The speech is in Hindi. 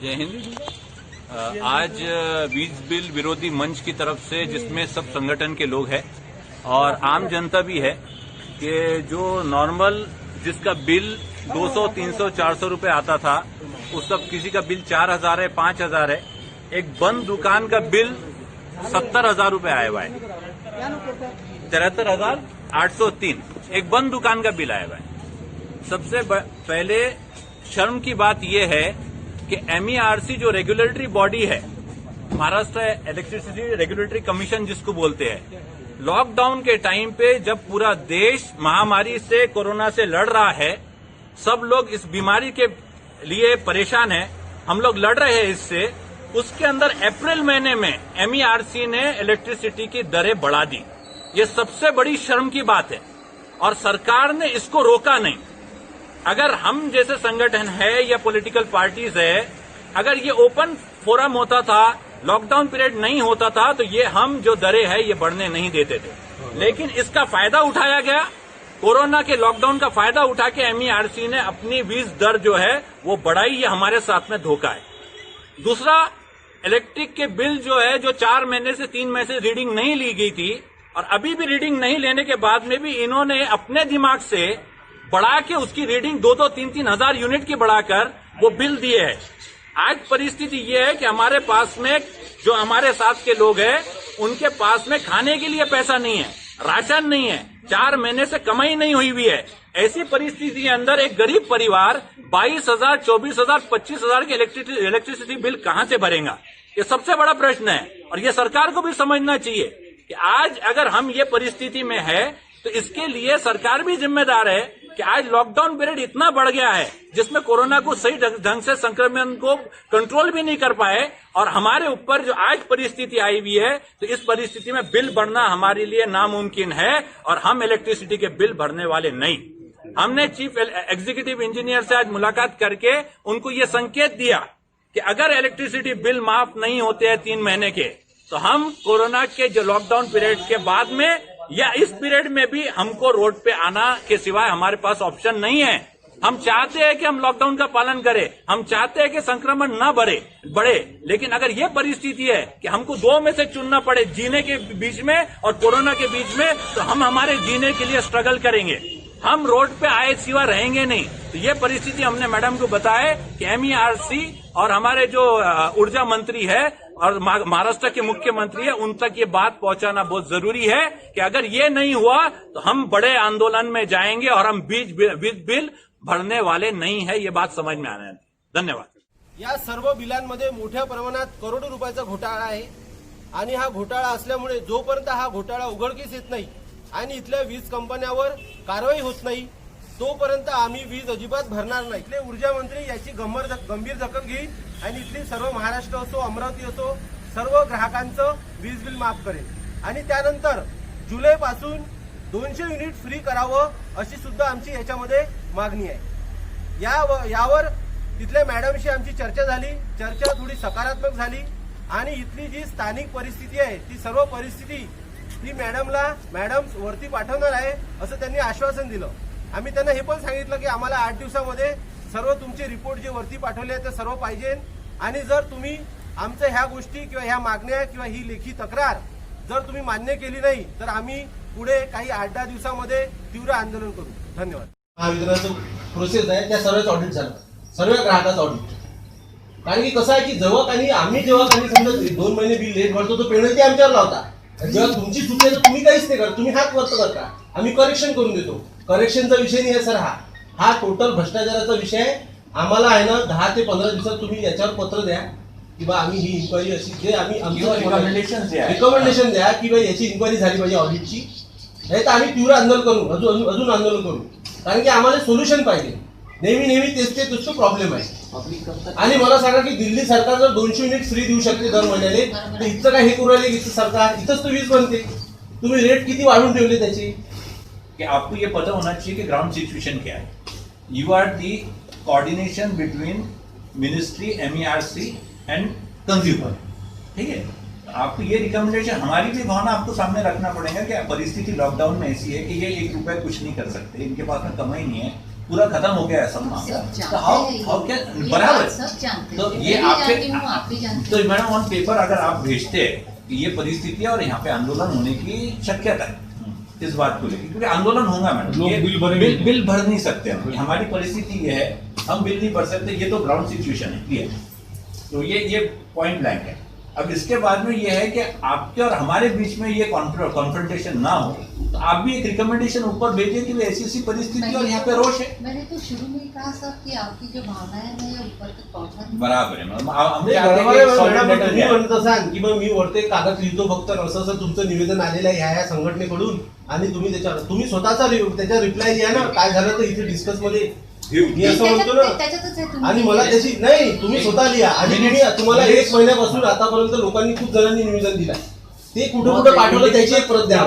जय हिंद। आज वीज बिल विरोधी मंच की तरफ से, जिसमें सब संगठन के लोग हैं और आम जनता भी है, कि जो नॉर्मल जिसका बिल 200, 300, 400 रुपए आता था, उस सब किसी का बिल 4000 है, 5000 है। एक बंद दुकान का बिल 70,000 रुपए आया हुआ है, 73,803 एक बंद दुकान का बिल आया हुआ है। सबसे पहले शर्म की बात यह है कि MERC जो रेगुलेटरी बॉडी है, महाराष्ट्र इलेक्ट्रिसिटी रेगुलेटरी कमीशन जिसको बोलते हैं, लॉकडाउन के टाइम पे जब पूरा देश महामारी से, कोरोना से लड़ रहा है, सब लोग इस बीमारी के लिए परेशान हैं, हम लोग लड़ रहे हैं इससे, उसके अंदर अप्रैल महीने में MERC ने इलेक्ट्रिसिटी की दरें बढ़ा दी। ये सबसे बड़ी शर्म की बात है और सरकार ने इसको रोका नहीं। अगर हम जैसे संगठन है या पॉलिटिकल पार्टीज है, अगर ये ओपन फोरम होता था, लॉकडाउन पीरियड नहीं होता था, तो ये हम जो दरें है ये बढ़ने नहीं देते थे। लेकिन इसका फायदा उठाया गया, कोरोना के लॉकडाउन का फायदा उठा के MERC ने अपनी वीज दर जो है वो बढ़ाई। ये हमारे साथ में धोखा है। दूसरा, इलेक्ट्रिक के बिल जो है, जो 4 महीने से 3 महीने से रीडिंग नहीं ली गई थी और अभी भी रीडिंग नहीं लेने के बाद में भी इन्होंने अपने दिमाग से बढ़ा के उसकी रीडिंग 2-2, 3-3 हजार यूनिट की बढ़ाकर वो बिल दिए है। आज परिस्थिति ये है कि हमारे पास में जो हमारे साथ के लोग हैं, उनके पास में खाने के लिए पैसा नहीं है, राशन नहीं है, 4 महीने से कमाई नहीं हुई हुई है। ऐसी परिस्थिति के अंदर एक गरीब परिवार 22,000, 24,000, 25,000 के इलेक्ट्रिसिटी बिल कहां से भरेगा? ये सबसे बड़ा प्रश्न है और ये सरकार को भी समझना चाहिए कि आज अगर हम ये परिस्थिति में है तो इसके लिए सरकार भी जिम्मेदार है कि आज लॉकडाउन पीरियड इतना बढ़ गया है, जिसमें कोरोना को सही ढंग से संक्रमण को कंट्रोल भी नहीं कर पाए और हमारे ऊपर जो आज परिस्थिति आई हुई है, तो इस परिस्थिति में बिल बढ़ना हमारे लिए नामुमकिन है और हम इलेक्ट्रिसिटी के बिल भरने वाले नहीं। हमने चीफ एग्जीक्यूटिव इंजीनियर से आज मुलाकात करके उनको ये संकेत दिया कि अगर इलेक्ट्रिसिटी बिल माफ नहीं होते हैं 3 महीने के, तो हम कोरोना के जो लॉकडाउन पीरियड के बाद में या इस पीरियड में भी हमको रोड पे आना के सिवाय हमारे पास ऑप्शन नहीं है। हम चाहते हैं कि हम लॉकडाउन का पालन करें, हम चाहते हैं कि संक्रमण न बढ़े, लेकिन अगर ये परिस्थिति है कि हमको 2 में से चुनना पड़े, जीने के बीच में और कोरोना के बीच में, तो हम हमारे जीने के लिए स्ट्रगल करेंगे। हम रोड पे आए सिवा रहेंगे नहीं। तो ये परिस्थिति हमने मैडम को बताया कि MERC और हमारे जो ऊर्जा मंत्री है और महाराष्ट्र के मुख्यमंत्री है, उन तक ये बात पहुंचाना बहुत जरूरी है कि अगर ये नहीं हुआ तो हम बड़े आंदोलन में जाएंगे और हम वीज बिल भरने वाले नहीं है। ये बात समझ में आना है। धन्यवाद। या सर्व बिलांमध्ये मोठ्या प्रमाणात करोडो रुपयाचा घोटाळा आहे आणि हा घोटाळा असल्यामुळे जोपर्यंत हा घोटाळा उघडकीस येत नाही आणि इथल्या वीज कंपन्यांवर कारवाई होत नाही, तोपर्यंत आम्ही वीज अजिबात भरणार नाही। इथले ऊर्जा मंत्री याची गंभीर दखल घेईल आणि इथली सर्व महाराष्ट्र असो, अमरावती असो, सर्व ग्राहकांचं वीज बिल माफ करेल आणि त्यानंतर जुलैपासून 200 युनिट फ्री करावं अशी सुद्धा आमची याच्यामध्ये मागणी आहे। यावर तिथल्या मॅडमशी आमची चर्चा झाली, चर्चा थोडी सकारात्मक झाली आणि इथली जी स्थानिक परिस्थिती आहे, ती सर्व परिस्थिती ती मॅडम वरती पाठवणार आहे असं त्यांनी आश्वासन दिलं। आम्ही त्यांना हे पण सांगितलं की आम्हाला 8 दिवसामध्ये सर्व तुमचे रिपोर्ट जे वरती पाठवले आहेत ते सर्व पाहिजे आणि जर तुम्ही आमच्या ह्या गोष्टी किंवा ह्या मागण्या किंवा ही लेखी तक्रार जर तुम्ही मान्य केली नाही तर आम्ही पुढे काही 8-10 दिवसामध्ये तीव्र आंदोलन करू। धन्यवाद। महावितरणाचं प्रोसेस आहे, त्या सर्वच ऑडिट झालं, सर्व ग्राहकाचं ऑडिट। कारण की कसं आहे की आम्ही जेव्हा समजा 2 महिने बिल लेट भरतो तो पेनल्टी आमच्यावर लावता। जेव्हा तुमची चूक आहे तर तुम्ही काहीच नाही करत, तुम्ही हात वरत करता, आम्ही करेक्शन करून देतो। करेक्शनचा विषय नाही आहे सर, हा टोटल भ्रष्टाचाराचा विषय आहे। आम्हाला आहे ना 10 ते 15 दिवसात तुम्ही याच्यावर पत्र द्या की बा आम्ही ही इन्क्वायरी अशी जे आम्ही रिकमेंडेशन द्या की बा याची इन्क्वायरी झाली पाहिजे ऑडिटची, नाही तर आम्ही तीव्र आंदोलन करू, अजून आंदोलन करू। कारण की आम्हाला सोल्युशन पाहिजे, नेहमी तेच तो प्रॉब्लेम आहे। आणि मला सांगा की दिल्ली सरकार जर 200 युनिट फ्री देऊ शकते दर महिन्याले, तर इथं काय हे करू राहिले इथं सरकार, इथंच तो वीज बनते, तुम्ही रेट किती वाढवून ठेवले त्याचे। कि आपको ये पता होना चाहिए कि ग्राउंड सिचुएशन क्या है। You are the coordination between ministry, MERC and consumer, ठीक है। आपको ये रिकमेंडेशन, हमारी भी भावना आपको सामने रखना पड़ेगा कि परिस्थिति लॉकडाउन में ऐसी है कि ये 1 रुपया कुछ नहीं कर सकते, इनके पास में कमाई नहीं है, पूरा खत्म हो गया है सब मामला, तो हाउ क्या बराबर है। तो ये आपके तो मैडम ऑन पेपर अगर आप भेजते हैं कि ये परिस्थिति है और यहाँ पे आंदोलन होने की शक्यता है इस बात को लेकर, क्योंकि आंदोलन होगा मैडम, लोग ये बिल भरेंगे। बिल भर नहीं सकते हम, हमारी परिस्थिति ये है, हम बिल नहीं भर सकते, ये तो ग्राउंड सिचुएशन है क्लियर। तो ये पॉइंट ब्लैंक है। अब इसके बाद में ये है कि आपके और हमारे बीच में ये कॉन्फ्रंटेशन ना हो, तो आप भी एक रिकमेंडेशन ऊपर भेजिए कि ऐसी ऐसी परिस्थिति और यहाँ पे रोष है। मैंने तो शुरू में ही कहा सर कि आपकी जो भावनाएं हैं ये ऊपर तक पहुंचा नाही. बराबर आहे मॅडम, हम नाही, चाहते हैं बरोबर कि आहे, solid मॅडम, letter तुम्ही द्या. म्हणत असाल की मग मी वरते कागद लिहितो फक्त असं असं तुमचं निवेदन आलेलं आहे ह्या संघटनेकडून आणि तुम्ही त्याच्यावर तुम्ही स्वतःचा त्याच्या रिप्लाय लिहा ना, काय झालं तर इथे डिस्कस मध्ये मी असं म्हणतो ना. त्याच्यातच आहे तुम्ही. आणि मला त्याची नाही, तुम्ही स्वतः लिहा आणि तुम्हाला 1 महिन्यापासून आतापर्यंत लोकांनी खूप जणांनी निवेदन दिलं, ते कुठं कुठं पाठवलं त्याची एक प्रत द्या.